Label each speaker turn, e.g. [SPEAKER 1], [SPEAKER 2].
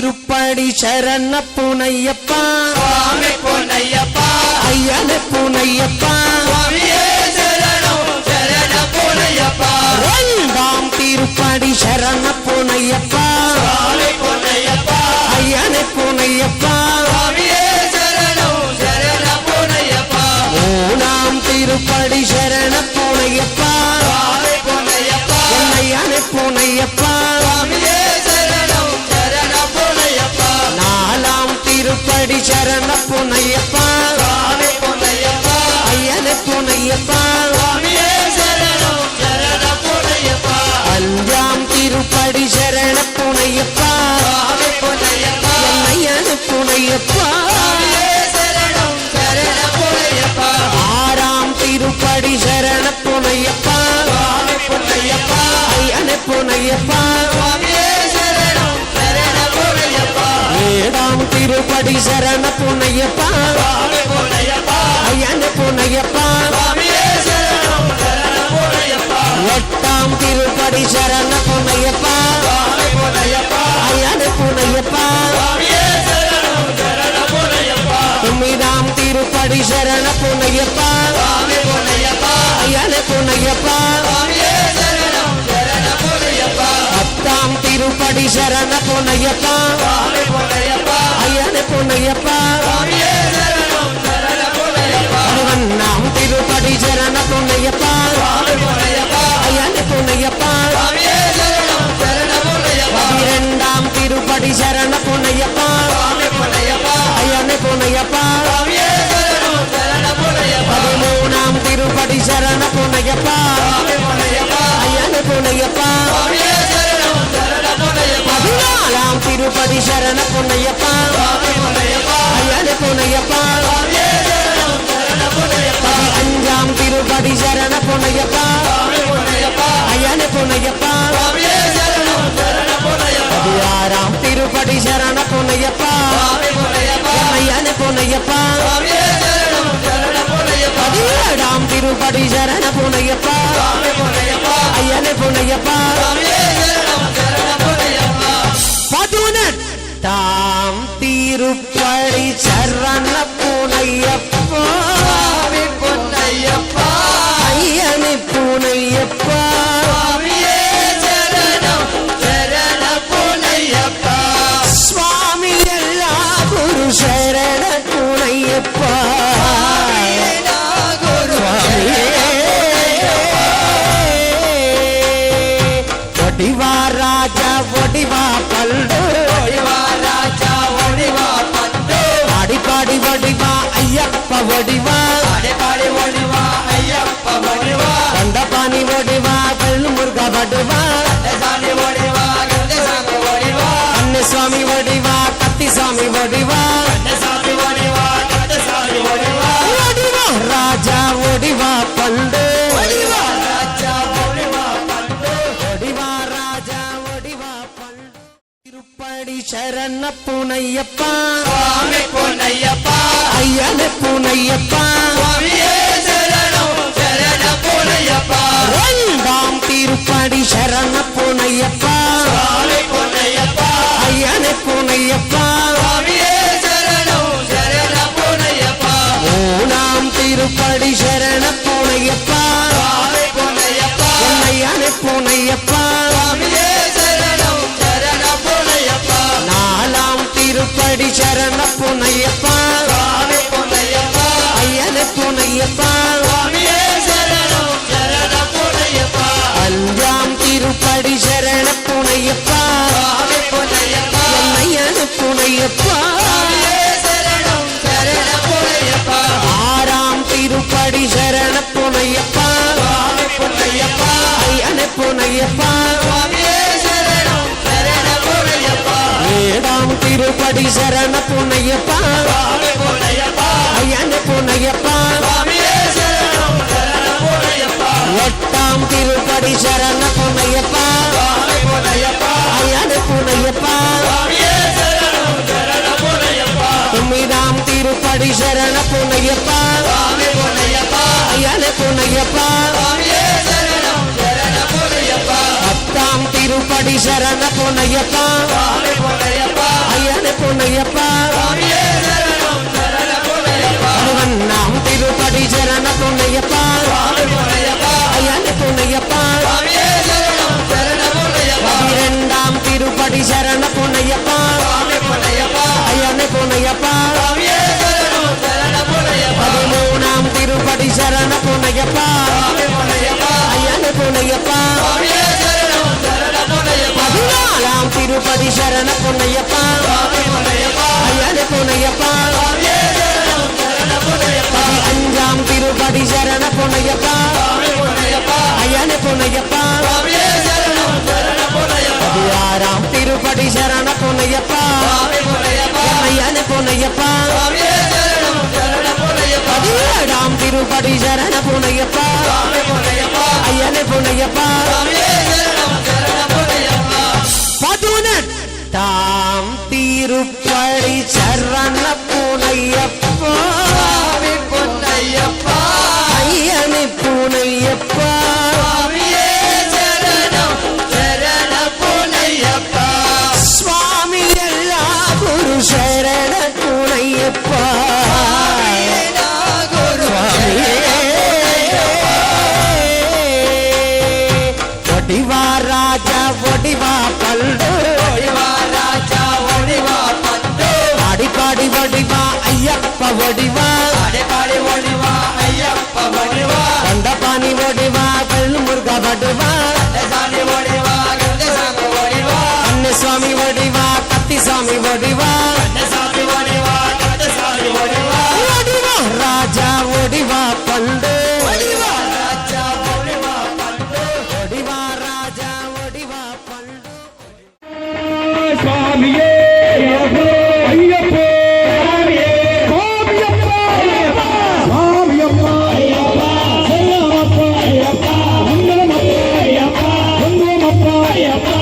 [SPEAKER 1] திருப்படி சரண புனையப்பா
[SPEAKER 2] சுவாமி பொன்னையப்பா
[SPEAKER 1] ஐயனே புனையப்பா
[SPEAKER 2] சுவாமியே சரணம் சரண பொன்னையப்பா
[SPEAKER 1] இரண்டாம் திருப்படி சரண புனையப்பா
[SPEAKER 2] சுவாமி பொன்னையப்பா
[SPEAKER 1] ஐயனே புனையப்பா
[SPEAKER 2] சுவாமியே சரணம் சரண பொன்னையப்பா
[SPEAKER 1] மூணாம் திருப்படி சரண புனையப்பா
[SPEAKER 2] சுவாமி பொன்னையப்பா
[SPEAKER 1] ஐயனே புனையப்பா
[SPEAKER 2] சுவாமியே சரணம் சரண பொன்னையப்பா
[SPEAKER 1] நாலாம் திருப்படி சரண புனையப்பா
[SPEAKER 2] சுவாமி பொன்னையப்பா
[SPEAKER 1] ஐயனே புனையப்பா
[SPEAKER 2] சுவாமியே சரணம் சரண பொன்னையப்பா
[SPEAKER 1] அஞ்சாம் திருப்படி சரண புனையப்பா
[SPEAKER 2] சுவாமி பொன்னையப்பா
[SPEAKER 1] ஐயனே புனையப்பா
[SPEAKER 2] சுவாமியே சரணம் சரண பொன்னையப்பா
[SPEAKER 1] ஆறாம் திருப்படி சரண புனையப்பா
[SPEAKER 2] சுவாமி பொன்னையப்பா
[SPEAKER 1] ஐயனே புனையப்பா
[SPEAKER 2] சுவாமியே சரணம் சரண பொன்னையப்பா
[SPEAKER 1] ஏழாம் திருப்படி சரண புனையப்பா
[SPEAKER 2] சுவாமி பொன்னையப்பா
[SPEAKER 1] ஐயனே புனையப்பா
[SPEAKER 2] சுவாமியே சரணம் சரண பொன்னையப்பா
[SPEAKER 1] எட்டாம் திருப்படி சரண புனையப்பா
[SPEAKER 2] சுவாமி பொன்னையப்பா
[SPEAKER 1] ஐயனே புனையப்பா
[SPEAKER 2] சுவாமியே சரணம் சரண பொன்னையப்பா
[SPEAKER 1] ஒன்பதாம் திருப்படி சரண புனையப்பா
[SPEAKER 2] சுவாமி பொன்னையப்பா
[SPEAKER 1] ஐயனே புனையப்பா
[SPEAKER 2] சுவாமியே சரணம் சரண பொன்னையப்பா
[SPEAKER 1] பத்தாம் திருப்படி சரண புனையப்பா
[SPEAKER 2] சுவாமி பொன்னையப்பா
[SPEAKER 1] ஐயனே புனையப்பா
[SPEAKER 2] சுவாமியே சரணம் சரண பொன்னையப்பா
[SPEAKER 1] பதினொன்னாம் திருப்படி சரண புனையப்பா
[SPEAKER 2] சுவாமி பொன்னையப்பா
[SPEAKER 1] ஐயனே புனையப்பா
[SPEAKER 2] சுவாமியே சரணம் சரண பொன்னையப்பா
[SPEAKER 1] பன்னிரெண்டாம் திருப்படி சரண புனையப்பா
[SPEAKER 2] சுவாமி பொன்னையப்பா
[SPEAKER 1] ஐயனே புனையப்பா
[SPEAKER 2] சுவாமியே சரணம் சரண பொன்னையப்பா
[SPEAKER 1] பதிமூணாம் திருப்படி சரண புனையப்பா
[SPEAKER 2] சுவாமி பொன்னையப்பா
[SPEAKER 1] ஐயனே புனையப்பா
[SPEAKER 2] சுவாமியே சரணம் சரண பொன்னையப்பா
[SPEAKER 1] பதினாலாம் திருப்படி சரண புனையப்பா
[SPEAKER 2] சுவாமி பொன்னையப்பா
[SPEAKER 1] ஐயனே புனையப்பா
[SPEAKER 2] சுவாமியே சரணம் சரண பொன்னையப்பா
[SPEAKER 1] அஞ்சாம் திருப்படி சரண புனையப்பா
[SPEAKER 2] சுவாமி பொன்னையப்பா
[SPEAKER 1] ஐயனே புனையப்பா
[SPEAKER 2] சுவாமியே சரணம் சரண பொன்னையப்பா
[SPEAKER 1] பதினாறாம் திருப்படி சரண புனையப்பா
[SPEAKER 2] சுவாமி பொன்னையப்பா
[SPEAKER 1] ஐயனே புனையப்பா
[SPEAKER 2] சுவாமியே சரணம் சரண பொன்னையப்பா
[SPEAKER 1] பதினேழாம் திருப்படி சரண புனையப்பா
[SPEAKER 2] சுவாமி பொன்னையப்பா
[SPEAKER 1] ஐயனே புனையப்பா
[SPEAKER 2] சுவாமியே சரணம் சரண பொன்னையப்பா
[SPEAKER 1] பதினெட்டாம் திருப்படி சரண புனையப்பா
[SPEAKER 2] சுவாமி பொன்னையப்பா
[SPEAKER 1] ஐயனே புனையப்பா
[SPEAKER 2] சுவாமியே சரணம் சரண பொன்னையப்பா
[SPEAKER 1] சுவாமி எல்லா குரு சரண புனையப்பா ஒடிவா ராஜா ஒடிவா பல்டு
[SPEAKER 2] ஒடிவா ராஜா ஒடிவா பட்டு
[SPEAKER 1] அடிப்பாடி ஒடிவா ஐயப்ப ஒடிவா
[SPEAKER 2] அடிப்பாடி ஒடிவா ஐயப்ப ஒடிவா
[SPEAKER 1] கண்டபாணி ஒடிவா கல்லு முருக வடுவா
[SPEAKER 2] சாமி ஒடிவா கந்தசாமி ஒடிவா
[SPEAKER 1] அன்னசுவாமி ஒடிவா கத்தி சாமி ஒடிவா
[SPEAKER 2] சாமி ஒடிவா கந்தசாமி ஒடிவா
[SPEAKER 1] ஒடிவா ராஜா ஒடிவா பல்டு
[SPEAKER 2] ஒடிவா ராஜா ஒடிவா பட்டு
[SPEAKER 1] ஒடிவா ராஜா ஒடிவா பல்டு திருப்படி சரண புனையப்பா
[SPEAKER 2] சுவாமி பொன்னையப்பா
[SPEAKER 1] ஐயனே புனையப்பா
[SPEAKER 2] சுவாமியே சரணம் சரண பொன்னையப்பா
[SPEAKER 1] இரண்டாம் திருப்படி சரண புனையப்பா
[SPEAKER 2] சுவாமி பொன்னையப்பா
[SPEAKER 1] ஐயனே புனையப்பா
[SPEAKER 2] சுவாமியே சரணம் சரண பொன்னையப்பா
[SPEAKER 1] மூணாம் திருப்படி சரண புனையப்பா
[SPEAKER 2] சுவாமி பொன்னையப்பா
[SPEAKER 1] ஐயனே புனையப்பா
[SPEAKER 2] சுவாமியே சரணம் சரண பொன்னையப்பா
[SPEAKER 1] நாலாம் திருப்படி சரண புனையப்பா
[SPEAKER 2] சுவாமி பொன்னையப்பா
[SPEAKER 1] ஐயனே புனையப்பா
[SPEAKER 2] சுவாமியே சரணம் சரண பொன்னையப்பா
[SPEAKER 1] அஞ்சாம் திருப்படி சரண புனையப்பா
[SPEAKER 2] சுவாமி பொன்னையப்பா
[SPEAKER 1] ஐயனே புனையப்பா
[SPEAKER 2] சுவாமியே சரணம் சரண பொன்னையப்பா
[SPEAKER 1] ஆறாம் திருப்படி சரண புனையப்பா
[SPEAKER 2] சுவாமி பொன்னையப்பா
[SPEAKER 1] ஐயனே புனையப்பா
[SPEAKER 2] சுவாமியே சரணம் சரண பொன்னையப்பா
[SPEAKER 1] ஏழாம் திருப்படி சரண புனையப்பா
[SPEAKER 2] சுவாமி பொன்னையப்பா
[SPEAKER 1] ஐயனே புனையப்பா
[SPEAKER 2] சுவாமியே சரணம் சரண பொன்னையப்பா
[SPEAKER 1] எட்டாம் திருப்படி சரண புனையப்பா
[SPEAKER 2] சுவாமி பொன்னையப்பா
[SPEAKER 1] ஐயனே புனையப்பா
[SPEAKER 2] சுவாமியே சரணம் சரண பொன்னையப்பா
[SPEAKER 1] ஒன்பதாம் திருப்படி சரண புனையப்பா
[SPEAKER 2] சுவாமி பொன்னையப்பா
[SPEAKER 1] ஐயனே புனையப்பா
[SPEAKER 2] சுவாமியே சரணம் சரண பொன்னையப்பா
[SPEAKER 1] பத்தாம் திருப்படி சரண புனையப்பா
[SPEAKER 2] சுவாமி பொன்னையப்பா
[SPEAKER 1] திருப்படி சரண பொன்னையப்பா
[SPEAKER 2] சுவாமி பொன்னையப்பா
[SPEAKER 1] ஐயனே பொன்னையப்பா
[SPEAKER 2] சுவாமியே சரணம் சரணம் பொன்னையப்பா
[SPEAKER 1] அஞ்சாம் திருப்படி சரண பொன்னையப்பா
[SPEAKER 2] சுவாமி பொன்னையப்பா
[SPEAKER 1] ஐயனே பொன்னையப்பா
[SPEAKER 2] சுவாமியே சரணம் சரணம் பொன்னையப்பா
[SPEAKER 1] ஆறாம் திருப்படி சரண பொன்னையப்பா
[SPEAKER 2] சுவாமி பொன்னையப்பா
[SPEAKER 1] ஐயனே பொன்னையப்பா
[SPEAKER 2] சுவாமியே சரணம் சரணம் பொன்னையப்பா
[SPEAKER 1] பதினேழாம் திருப்படி சரண பொன்னையப்பா
[SPEAKER 2] சுவாமி பொன்னையப்பா
[SPEAKER 1] ஐயனே பொன்னையப்பா
[SPEAKER 2] சுவாமியே சரணம் சரணம் பொன்னையப்பா
[SPEAKER 1] பதினெட்டாம் திருப்படி சரண பொன்னையப்பா
[SPEAKER 2] சுவாமி பொன்னையப்பா
[SPEAKER 1] ஐயனே பொன்னையப்பா
[SPEAKER 2] சுவாமியே சரணம் சரணம் பொன்னையப்பா
[SPEAKER 1] சுவாமி எல்லா குரு சரண பொன்னையப்பா
[SPEAKER 2] குரு
[SPEAKER 1] ஒடிவா ராஜா ஒடிவா பல்டு
[SPEAKER 2] ஒடிவா ராஜா ஒடிவா பட்டு
[SPEAKER 1] அடிப்பாடி ஒடிவா ஐயப்ப ஒடிவா
[SPEAKER 2] அடைபாடி ஒடிவா ஐயப்ப ஒடிவா
[SPEAKER 1] கண்டபாணி ஒடிவா கல் முருகா வடுவா
[SPEAKER 2] சாமி ஒடிவா கந்தசாமி ஒடிவா
[SPEAKER 1] சுவாமி ஒடிவா கத்தி சாமி ஒடிவா
[SPEAKER 2] சாமி ஒடிவா கந்தசாமி ஒடிவா
[SPEAKER 1] ஒடிவா ராஜா ஒடிவா பல்டு
[SPEAKER 2] ஒடிவா ராஜா ஒடிவா பட்டு
[SPEAKER 1] ஒடிவா ராஜா ஒடிவா பல்டு
[SPEAKER 3] சுவாமியே ஐயப்போ சுவாமியே சுவாமியப்பா சுவாமியப்பா ஐயப்பா செல்லமப்பா ஐயப்பா மங்களமப்பா ஐயப்பா குங்குமப்பா ஐயப்பா